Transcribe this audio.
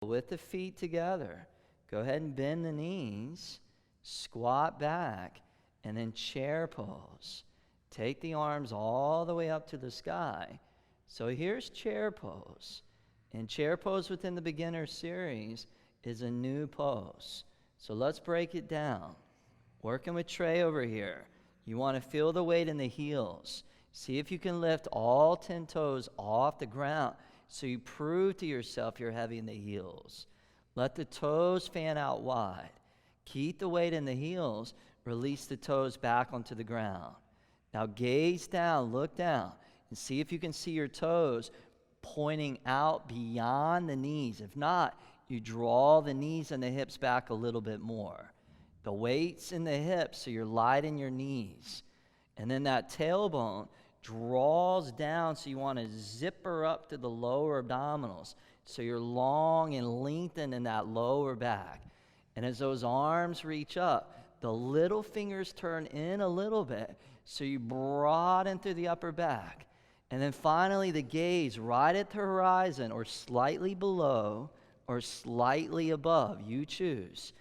with the feet together. Go ahead and bend the knees, squat back, and then chair pose. Take the arms all the way up to the sky. So here's chair pose. And chair pose within the beginner series is a new pose. So let's break it down. Working with Trey over here. You want to feel the weight in the heels. See if you can lift all 10 toes off the ground so you prove to yourself you're heavy in the heels. Let the toes fan out wide. Keep the weight in the heels. Release the toes back onto the ground. Now gaze down, look down, and see if you can see your toes pointing out beyond the knees. If not, you draw the knees and the hips back a little bit more. The weight's in the hips, so you're light in your knees. And then that tailbone draws down, so you want to zipper up to the lower abdominals. So you're long and lengthened in that lower back. And as those arms reach up, the little fingers turn in a little bit, so you broaden through the upper back. And then finally the gaze right at the horizon or slightly below or slightly above. You choose.